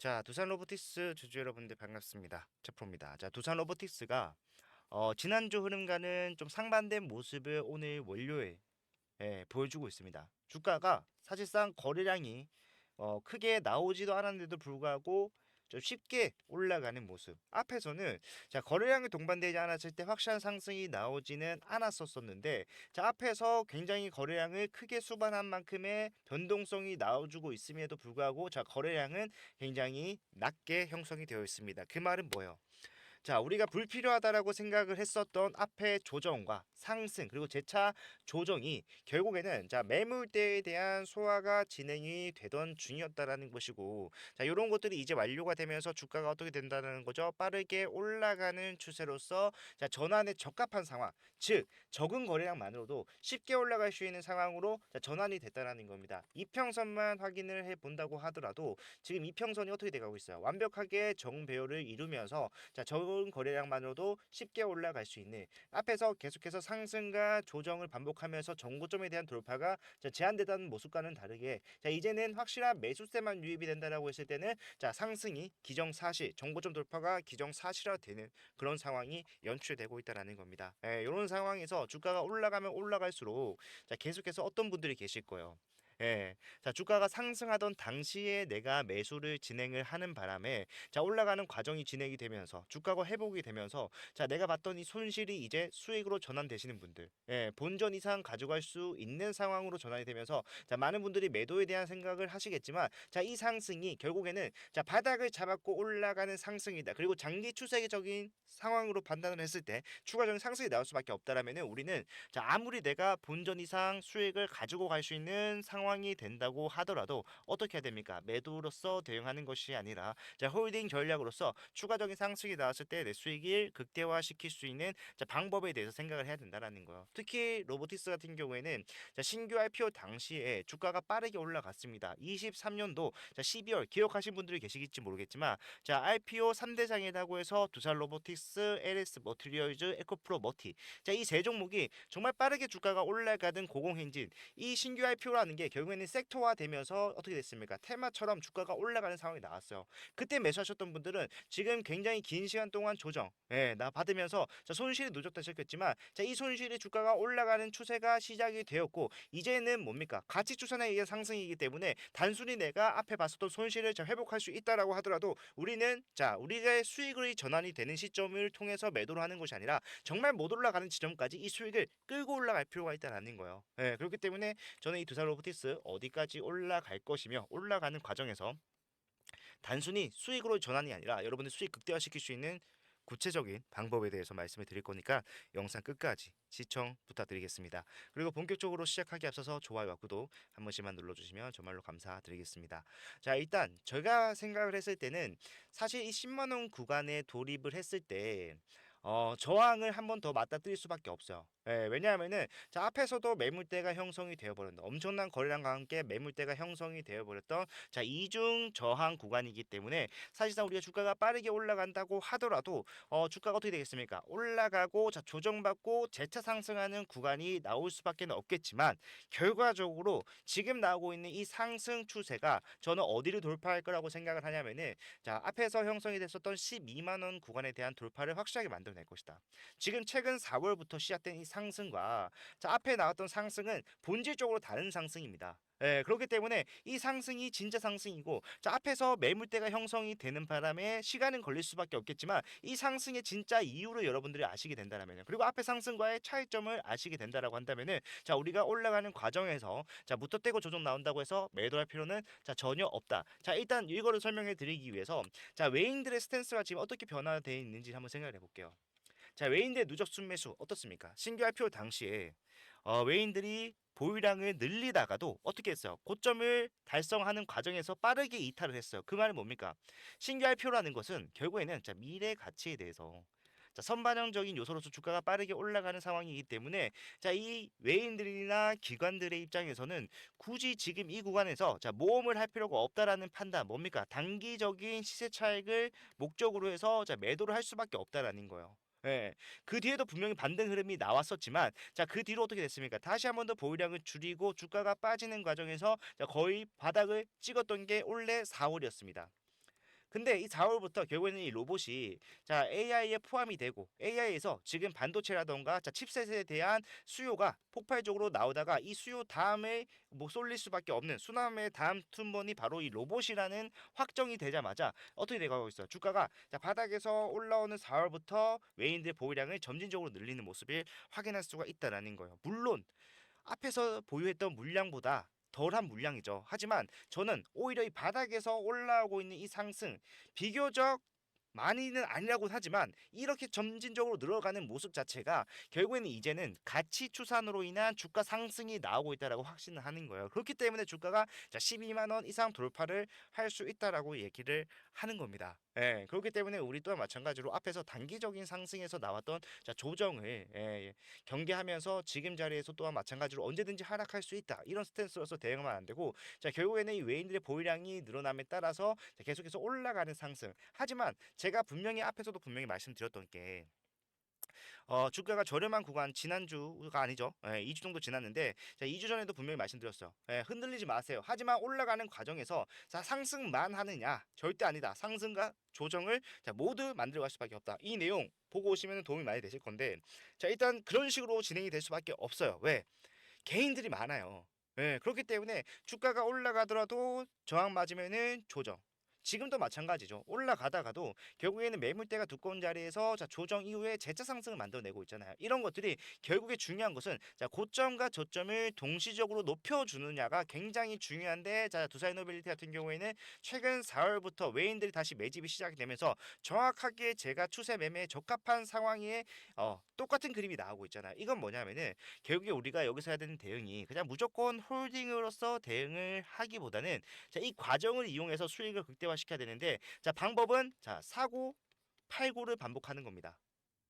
자, 두산 로보틱스 주주 여러분들 반갑습니다. 차프로입니다. 자, 두산 로보틱스가 지난주 흐름과는 좀 상반된 모습을 오늘 월요일 보여주고 있습니다. 주가가 사실상 거래량이 크게 나오지도 않았는데도 불구하고 좀 쉽게 올라가는 모습. 앞에서는 자, 거래량이 동반되지 않았을 때 확실한 상승이 나오지는 않았었는데 자, 앞에서 굉장히 거래량을 크게 수반한 만큼의 변동성이 나와주고 있음에도 불구하고 자, 거래량은 굉장히 낮게 형성이 되어 있습니다. 그 말은 뭐예요? 자, 우리가 불필요하다라고 생각을 했었던 앞에 조정과 상승 그리고 재차 조정이 결국에는 자, 매물대에 대한 소화가 진행이 되던 중이었다라는 것이고 자, 이런 것들이 이제 완료가 되면서 주가가 어떻게 된다는 거죠? 빠르게 올라가는 추세로서 자, 전환에 적합한 상황, 즉 적은 거래량만으로도 쉽게 올라갈 수 있는 상황으로 자, 전환이 됐다라는 겁니다. 이평선만 확인을 해 본다고 하더라도 지금 이평선이 어떻게 돼가고 있어요? 완벽하게 정배열을 이루면서 자, 적은 거래량만으로도 쉽게 올라갈 수 있는 앞에서 계속해서 상승과 조정을 반복하면서 정고점에 대한 돌파가 자, 제한되다는 모습과는 다르게 자, 이제는 확실한 매수세만 유입이 된다라고 했을 때는 자, 상승이 기정사실, 정고점 돌파가 기정사실화되는 그런 상황이 연출되고 있다라는 겁니다. 이런 상황에서 주가가 올라가면 올라갈수록 자, 계속해서 어떤 분들이 계실 거예요. 자, 주가가 상승하던 당시에 내가 매수를 진행을 하는 바람에 자, 올라가는 과정이 진행이 되면서 주가가 회복이 되면서 자, 내가 봤던 이 손실이 이제 수익으로 전환되시는 분들, 본전 이상 가져갈 수 있는 상황으로 전환이 되면서 자, 많은 분들이 매도에 대한 생각을 하시겠지만 자, 이 상승이 결국에는 자, 바닥을 잡았고 올라가는 상승이다. 그리고 장기 추세적인 상황으로 판단을 했을 때 추가적인 상승이 나올 수밖에 없다라면은 우리는 자, 아무리 내가 본전 이상 수익을 가지고 갈 수 있는 상황이 된다고 하더라도 어떻게 해야 됩니까? 매도로서 대응하는 것이 아니라 자, 홀딩 전략으로서 추가적인 상승이 나왔을 때 내 수익을 극대화시킬 수 있는 자, 방법에 대해서 생각을 해야 된다라는 거예요. 특히 로보티스 같은 경우에는 자, 신규 IPO 당시에 주가가 빠르게 올라갔습니다. 23년도 자, 12월 기억하신 분들이 계시겠지 모르겠지만 자, IPO 3대장이라고 해서 두산 로보틱스, LS 머티리얼즈, 에코프로 머티 자, 이 세 종목이 정말 빠르게 주가가 올라가던 고공행진 이 신규 IPO라는 게 결국에는 섹터화 되면서 어떻게 됐습니까? 테마처럼 주가가 올라가는 상황이 나왔어요. 그때 매수하셨던 분들은 지금 굉장히 긴 시간 동안 조정 나 받으면서 자, 손실이 누적되셨겠지만 자, 이 손실이 주가가 올라가는 추세가 시작이 되었고 이제는 뭡니까? 가치 추산에 의한 상승이기 때문에 단순히 내가 앞에 봤었던 손실을 자, 회복할 수 있다라고 하더라도 우리는 자, 우리의 수익이 전환이 되는 시점을 통해서 매도를 하는 것이 아니라 정말 못 올라가는 지점까지 이 수익을 끌고 올라갈 필요가 있다는 거예요. 그렇기 때문에 저는 이 두산 로보티스 어디까지 올라갈 것이며 올라가는 과정에서 단순히 수익으로 전환이 아니라 여러분들 수익 극대화시킬 수 있는 구체적인 방법에 대해서 말씀을 드릴 거니까 영상 끝까지 시청 부탁드리겠습니다. 그리고 본격적으로 시작하기 앞서서 좋아요와 구독 한 번씩만 눌러주시면 정말로 감사드리겠습니다. 자, 일단 제가 생각을 했을 때는 사실 이 10만 원 구간에 돌입을 했을 때 저항을 한 번 더 맞닥뜨릴 수밖에 없어요. 왜냐하면은 자, 앞에서도 매물대가 형성이 되어버렸다. 엄청난 거래량과 함께 매물대가 형성이 되어버렸던 자, 이중 저항 구간이기 때문에 사실상 우리가 주가가 빠르게 올라간다고 하더라도 주가가 어떻게 되겠습니까? 올라가고 자, 조정받고 재차 상승하는 구간이 나올 수밖에 없겠지만 결과적으로 지금 나오고 있는 이 상승 추세가 저는 어디를 돌파할 거라고 생각을 하냐면은 자, 앞에서 형성이 됐었던 12만 원 구간에 대한 돌파를 확실하게 만들어낼 것이다. 지금 최근 4월부터 시작된 이 상승과 자, 앞에 나왔던 상승은 본질적으로 다른 상승입니다. 그렇기 때문에 이 상승이 진짜 상승이고 자, 앞에서 매물대가 형성이 되는 바람에 시간은 걸릴 수밖에 없겠지만 이 상승의 진짜 이유를 여러분들이 아시게 된다면요. 그리고 앞에 상승과의 차이점을 아시게 된다라고 한다면은 자, 우리가 올라가는 과정에서 자, 무턱대고 조정 나온다고 해서 매도할 필요는 자, 전혀 없다. 자, 일단 이거를 설명해 드리기 위해서 자, 외인들의 스탠스가 지금 어떻게 변화되어 있는지 한번 생각을 해볼게요. 자, 외인들의 누적 순매수 어떻습니까? 신규 IPO 당시에 외인들이 보유량을 늘리다가도 어떻게 했어요? 고점을 달성하는 과정에서 빠르게 이탈을 했어요. 그 말은 뭡니까? 신규 IPO라는 것은 결국에는 자, 미래 가치에 대해서 자, 선반영적인 요소로서 주가가 빠르게 올라가는 상황이기 때문에 자, 이 외인들이나 기관들의 입장에서는 굳이 지금 이 구간에서 자, 모험을 할 필요가 없다라는 판단 뭡니까? 단기적인 시세 차익을 목적으로 해서 자, 매도를 할 수밖에 없다라는 거예요. 그 뒤에도 분명히 반등 흐름이 나왔었지만 자, 그 뒤로 어떻게 됐습니까? 다시 한 번 더 보유량을 줄이고 주가가 빠지는 과정에서 자, 거의 바닥을 찍었던 게 올해 4월이었습니다. 근데 이 4월부터 결국에는 이 로봇이 자 AI에 포함이 되고 AI에서 지금 반도체라던가 자 칩셋에 대한 수요가 폭발적으로 나오다가 이 수요 다음에 뭐 쏠릴 수밖에 없는 수남의 다음 순번이 바로 이 로봇이라는 확정이 되자마자 어떻게 돼가고 있어요? 주가가 자 바닥에서 올라오는 4월부터 외인들의 보유량을 점진적으로 늘리는 모습을 확인할 수가 있다라는 거예요. 물론 앞에서 보유했던 물량보다 덜한 물량이죠. 하지만 저는 오히려 이 바닥에서 올라오고 있는 이 상승 비교적 많이는 아니라고 하지만 이렇게 점진적으로 늘어가는 모습 자체가 결국에는 이제는 가치 추산으로 인한 주가 상승이 나오고 있다라고 확신을 하는 거예요. 그렇기 때문에 주가가 자 12만 원 이상 돌파를 할 수 있다라고 얘기를 하는 겁니다. 예, 그렇기 때문에 우리 또한 마찬가지로 앞에서 단기적인 상승에서 나왔던 자 조정을 경계하면서 지금 자리에서 또한 마찬가지로 언제든지 하락할 수 있다 이런 스탠스로서 대응하면 안 되고 자 결국에는 이 외인들의 보유량이 늘어남에 따라서 자, 계속해서 올라가는 상승. 하지만 제가 분명히 앞에서도 분명히 말씀드렸던 게 주가가 저렴한 구간 지난주가 아니죠. 2주 정도 지났는데 자, 2주 전에도 분명히 말씀드렸어요. 흔들리지 마세요. 하지만 올라가는 과정에서 자, 상승만 하느냐? 절대 아니다. 상승과 조정을 자, 모두 만들어갈 수밖에 없다. 이 내용 보고 오시면 도움이 많이 되실 건데 자, 일단 그런 식으로 진행이 될 수밖에 없어요. 왜? 개인들이 많아요. 그렇기 때문에 주가가 올라가더라도 저항 맞으면은 조정. 지금도 마찬가지죠. 올라가다가도 결국에는 매물대가 두꺼운 자리에서 자 조정 이후에 재차 상승을 만들어내고 있잖아요. 이런 것들이 결국에 중요한 것은 자 고점과 저점을 동시적으로 높여주느냐가 굉장히 중요한데 자 두사이노빌리티 같은 경우에는 최근 4월부터 외인들이 다시 매집이 시작이 되면서 정확하게 제가 추세 매매에 적합한 상황에 똑같은 그림이 나오고 있잖아요. 이건 뭐냐면은 결국에 우리가 여기서 해야 되는 대응이 그냥 무조건 홀딩으로서 대응을 하기보다는 자, 이 과정을 이용해서 수익을 극대화시켜야 되는데 자, 방법은 자, 사고 팔고를 반복하는 겁니다.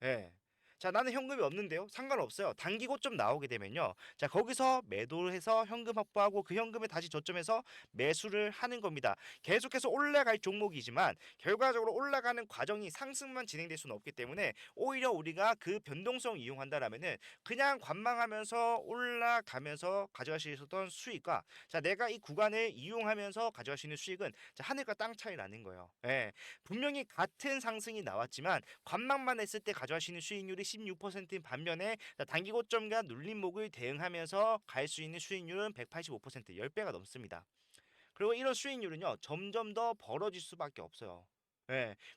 예. 자, 나는 현금이 없는데요. 상관없어요. 단기 고점 나오게 되면요. 자, 거기서 매도를 해서 현금 확보하고 그 현금을 다시 저점에서 매수를 하는 겁니다. 계속해서 올라갈 종목이지만 결과적으로 올라가는 과정이 상승만 진행될 수는 없기 때문에 오히려 우리가 그 변동성 이용한다라면은 그냥 관망하면서 올라가면서 가져갈 수 있었던 수익과 자, 내가 이 구간을 이용하면서 가져갈 수 있는 수익은 자, 하늘과 땅 차이 나는 거예요. 예. 분명히 같은 상승이 나왔지만 관망만 했을 때 가져갈 수 있는 수익률이 16%인 반면에 단기 고점과 눌림목을 대응하면서 갈 수 있는 수익률은 185% 10배가 넘습니다. 그리고 이런 수익률은요 점점 더 벌어질 수밖에 없어요.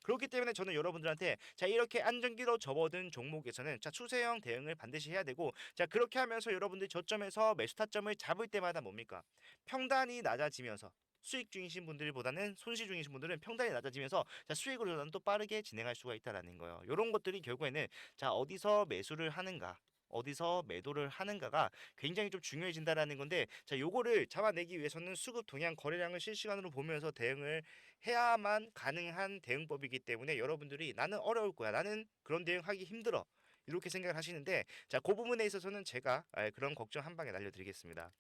그렇기 때문에 저는 여러분들한테 자 이렇게 안정기로 접어든 종목에서는 자 추세형 대응을 반드시 해야 되고 자 그렇게 하면서 여러분들이 저점에서 매수 타점을 잡을 때마다 뭡니까 평단이 낮아지면서 수익 중이신 분들보다는 손실 중이신 분들은 평단이 낮아지면서 자 수익으로는 또 빠르게 진행할 수가 있다라는 거예요. 이런 것들이 결국에는 자 어디서 매수를 하는가 어디서 매도를 하는가가 굉장히 좀 중요해진다라는 건데 자 요거를 잡아내기 위해서는 수급 동향 거래량을 실시간으로 보면서 대응을 해야만 가능한 대응법이기 때문에 여러분들이 나는 어려울 거야 나는 그런 대응하기 힘들어 이렇게 생각을 하시는데 자 그 부분에 있어서는 제가 그런 걱정 한 방에 날려드리겠습니다.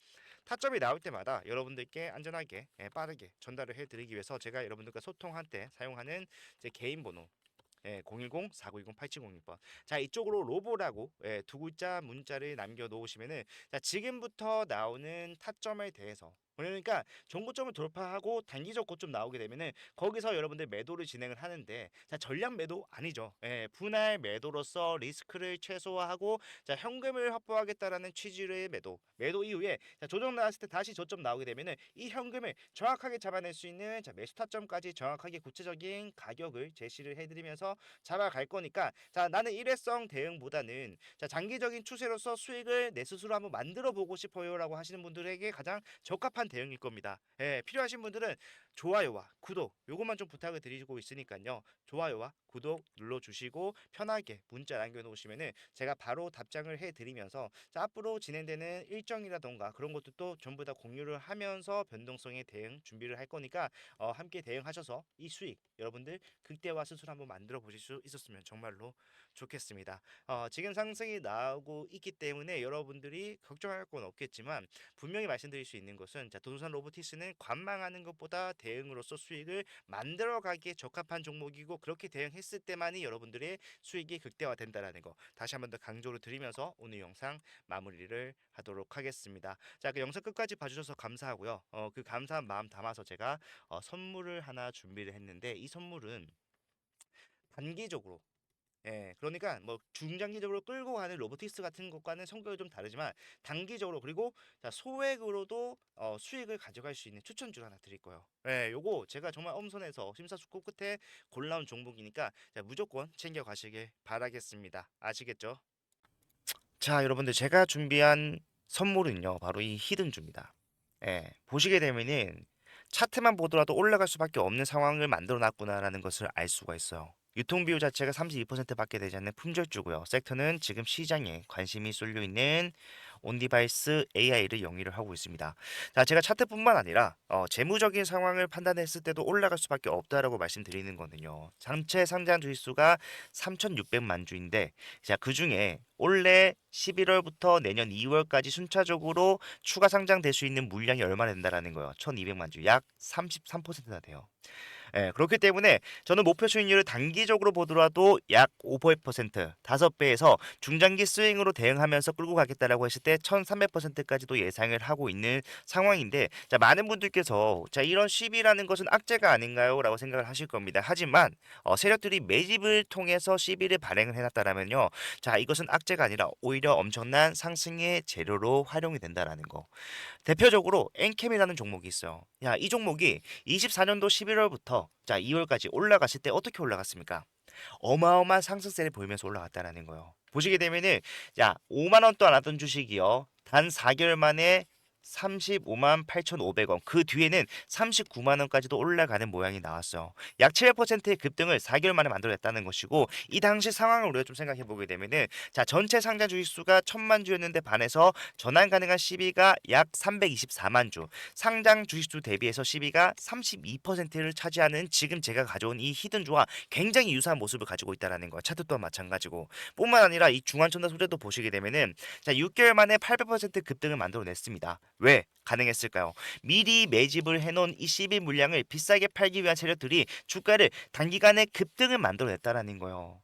타점이 나올 때마다 여러분들께 안전하게 빠르게 전달을 해드리기 위해서 제가 여러분들과 소통할 때 사용하는 제 개인 번호 010-4920-8706번. 자, 이쪽으로 로보라고 두 글자 문자를 남겨 놓으시면은 자, 지금부터 나오는 타점에 대해서 그러니까 종고점을 돌파하고 단기적 고점 나오게 되면은 거기서 여러분들 매도를 진행을 하는데 자 전량 매도 아니죠. 분할 매도로서 리스크를 최소화하고 자 현금을 확보하겠다라는 취지의 매도 이후에 자 조정 나왔을 때 다시 저점 나오게 되면은 이 현금을 정확하게 잡아낼 수 있는 자 매수 타점까지 정확하게 구체적인 가격을 제시를 해드리면서 잡아갈 거니까 자 나는 일회성 대응보다는 자 장기적인 추세로서 수익을 내 스스로 한번 만들어 보고 싶어요라고 하시는 분들에게 가장 적합한 대응일 겁니다. 필요하신 분들은 좋아요와 구독 요것만 좀 부탁을 드리고 있으니까요. 좋아요와 구독 눌러주시고 편하게 문자 남겨놓으시면은 제가 바로 답장을 해드리면서 자, 앞으로 진행되는 일정이라던가 그런 것도 전부 다 공유를 하면서 변동성에 대응 준비를 할 거니까 함께 대응하셔서 이 수익 여러분들 극대화 스스로 한번 만들어 보실 수 있었으면 정말로 좋겠습니다. 지금 상승이 나오고 있기 때문에 여러분들이 걱정할 건 없겠지만 분명히 말씀드릴 수 있는 것은 자, 도산 로보티스는 관망하는 것보다 대응 대응으로서 수익을 만들어가기에 적합한 종목이고 그렇게 대응했을 때만이 여러분들의 수익이 극대화된다라는 거 다시 한 번 더 강조를 드리면서 오늘 영상 마무리를 하도록 하겠습니다. 자, 그 영상 끝까지 봐주셔서 감사하고요. 그 감사한 마음 담아서 제가 선물을 하나 준비를 했는데 이 선물은 단기적으로 그러니까 뭐 중장기적으로 끌고 가는 로보틱스 같은 것과는 성격이 좀 다르지만 단기적으로 그리고 자, 소액으로도 수익을 가져갈 수 있는 추천주를 하나 드릴 거예요. 요거 제가 정말 엄선해서 심사숙고 끝에 골라온 종목이니까 자, 무조건 챙겨 가시길 바라겠습니다. 아시겠죠? 자, 여러분들 제가 준비한 선물은요, 바로 이 히든주입니다. 보시게 되면은 차트만 보더라도 올라갈 수밖에 없는 상황을 만들어 놨구나라는 것을 알 수가 있어요. 유통 비율 자체가 32%밖에 되지 않는 품절주고요. 섹터는 지금 시장에 관심이 쏠려 있는 온디바이스 AI를 영위를 하고 있습니다. 자, 제가 차트뿐만 아니라 재무적인 상황을 판단했을 때도 올라갈 수밖에 없다라고 말씀드리는 거는요. 전체 상장 주식수가 3,600만 주인데 자, 그중에 올해 11월부터 내년 2월까지 순차적으로 추가 상장될 수 있는 물량이 얼마나 된다라는 거예요. 1,200만 주, 약 33%나 돼요. 그렇기 때문에 저는 목표 수익률을 단기적으로 보더라도 약 5%, 5배에서 중장기 스윙으로 대응하면서 끌고 가겠다라고 했을 때 1300%까지도 예상을 하고 있는 상황인데 자, 많은 분들께서 자, 이런 시비라는 것은 악재가 아닌가요? 라고 생각을 하실 겁니다. 하지만 세력들이 매집을 통해서 시비를 발행을 해놨다라면요. 자, 이것은 악재가 아니라 오히려 엄청난 상승의 재료로 활용이 된다라는 거. 대표적으로 엔캠이라는 종목이 있어요. 야, 이 종목이 24년도 11월부터 자, 2월까지 올라갔을 때 어떻게 올라갔습니까? 어마어마한 상승세를 보이면서 올라갔다라는 거예요. 보시게 되면은 야, 5만 원도 안 하던 주식이요. 단 4개월 만에 35만 8,500원. 그 뒤에는 39만 원까지도 올라가는 모양이 나왔어요. 약 7%의 급등을 4개월 만에 만들어냈다는 것이고 이 당시 상황을 우리가 좀 생각해 보게 되면은 자, 전체 상장 주식 수가 1,000만 주였는데 반해서 전환 가능한 시비가 약 324만 주. 상장 주식 수 대비해서 시비가 32%를 차지하는 지금 제가 가져온 이 히든주와 굉장히 유사한 모습을 가지고 있다라는 거야. 차트 또한 마찬가지고. 뿐만 아니라 이 중환천사 소재도 보시게 되면은 자, 6개월 만에 800% 급등을 만들어냈습니다. 왜 가능했을까요? 미리 매집을 해놓은 이 CB 물량을 비싸게 팔기 위한 세력들이 주가를 단기간에 급등을 만들어냈다라는 거예요.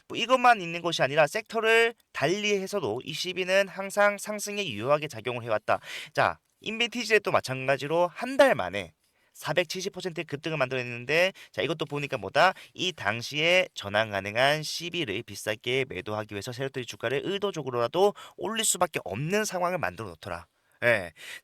뭐 이것만 있는 것이 아니라 섹터를 달리해서도 이 CB는 항상 상승에 유효하게 작용을 해왔다. 자, 인벤티지도 마찬가지로 한 달 만에 470% 급등을 만들어냈는데 자, 이것도 보니까 뭐다? 이 당시에 전환 가능한 CB를 비싸게 매도하기 위해서 세력들이 주가를 의도적으로라도 올릴 수밖에 없는 상황을 만들어 놓더라.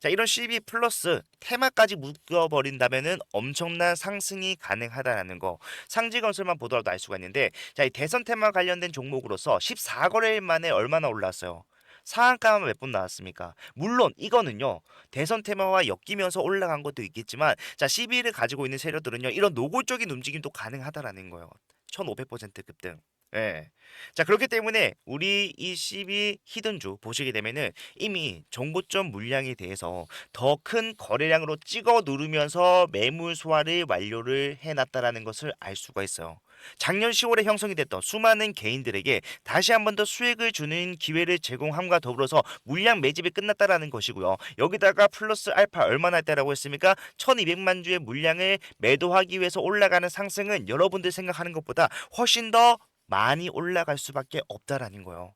자, 이런 CB 플러스 테마까지 묶어버린다면은 엄청난 상승이 가능하다라는 거. 상지건설만 보더라도 알 수가 있는데, 자, 이 대선 테마 관련된 종목으로서 14거래일 만에 얼마나 올랐어요? 상한가만 몇 분 나왔습니까? 물론 이거는요 대선 테마와 엮이면서 올라간 것도 있겠지만 자, CB를 가지고 있는 세력들은요 이런 노골적인 움직임도 가능하다라는 거예요. 1500% 급등. 예. 자, 그렇기 때문에 우리 이 CB 히든주 보시게 되면은 이미 정고점 물량에 대해서 더 큰 거래량으로 찍어 누르면서 매물 소화를 완료를 해놨다라는 것을 알 수가 있어요. 작년 10월에 형성이 됐던 수많은 개인들에게 다시 한 번 더 수익을 주는 기회를 제공함과 더불어서 물량 매집이 끝났다라는 것이고요. 여기다가 플러스 알파 얼마나 했다라고 했습니까? 1200만 주의 물량을 매도하기 위해서 올라가는 상승은 여러분들 생각하는 것보다 훨씬 더 많이 올라갈 수밖에 없다라는 거예요.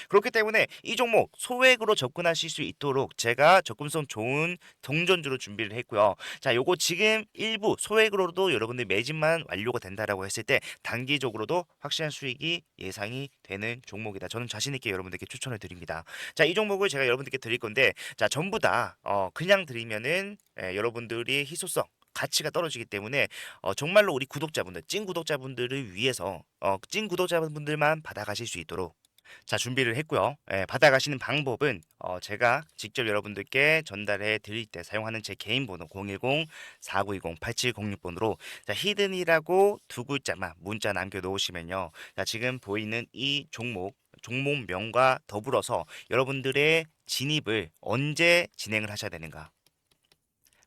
그렇기 때문에 이 종목 소액으로 접근하실 수 있도록 제가 접근성 좋은 동전주로 준비를 했고요. 자, 요거 지금 일부 소액으로도 여러분들 매집만 완료가 된다라고 했을 때 단기적으로도 확실한 수익이 예상이 되는 종목이다. 저는 자신 있게 여러분들께 추천을 드립니다. 자, 이 종목을 제가 여러분들께 드릴 건데 자, 전부 다 그냥 드리면은 여러분들이 희소성 가치가 떨어지기 때문에 정말로 우리 구독자분들, 찐 구독자분들을 위해서 찐 구독자분들만 받아가실 수 있도록 자, 준비를 했고요. 받아가시는 방법은 제가 직접 여러분들께 전달해 드릴 때 사용하는 제 개인 번호 010-4920-8706번으로 자, 히든이라고 두 글자만 문자 남겨 놓으시면요. 자, 지금 보이는 이 종목명과 더불어서 여러분들의 진입을 언제 진행을 하셔야 되는가?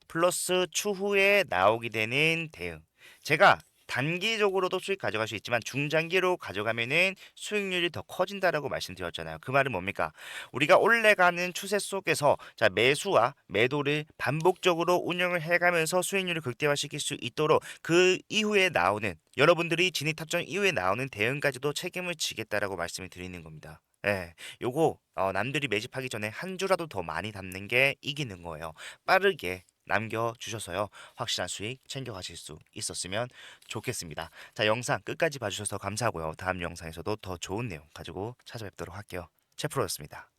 플러스 추후에 나오게 되는 대응. 제가 단기적으로도 수익 가져갈 수 있지만 중장기로 가져가면은 수익률이 더 커진다라고 말씀드렸잖아요. 그 말은 뭡니까? 우리가 올라가는 추세 속에서 자 매수와 매도를 반복적으로 운영을 해가면서 수익률을 극대화시킬 수 있도록 그 이후에 나오는 여러분들이 진입 탑정 이후에 나오는 대응까지도 책임을 지겠다라고 말씀을 드리는 겁니다. 예, 요거 남들이 매집하기 전에 한 주라도 더 많이 담는 게 이기는 거예요. 빠르게 남겨주셔서요. 확실한 수익 챙겨가실 수 있었으면 좋겠습니다. 자, 영상 끝까지 봐주셔서 감사하고요. 다음 영상에서도 더 좋은 내용 가지고 찾아뵙도록 할게요. 채프로였습니다.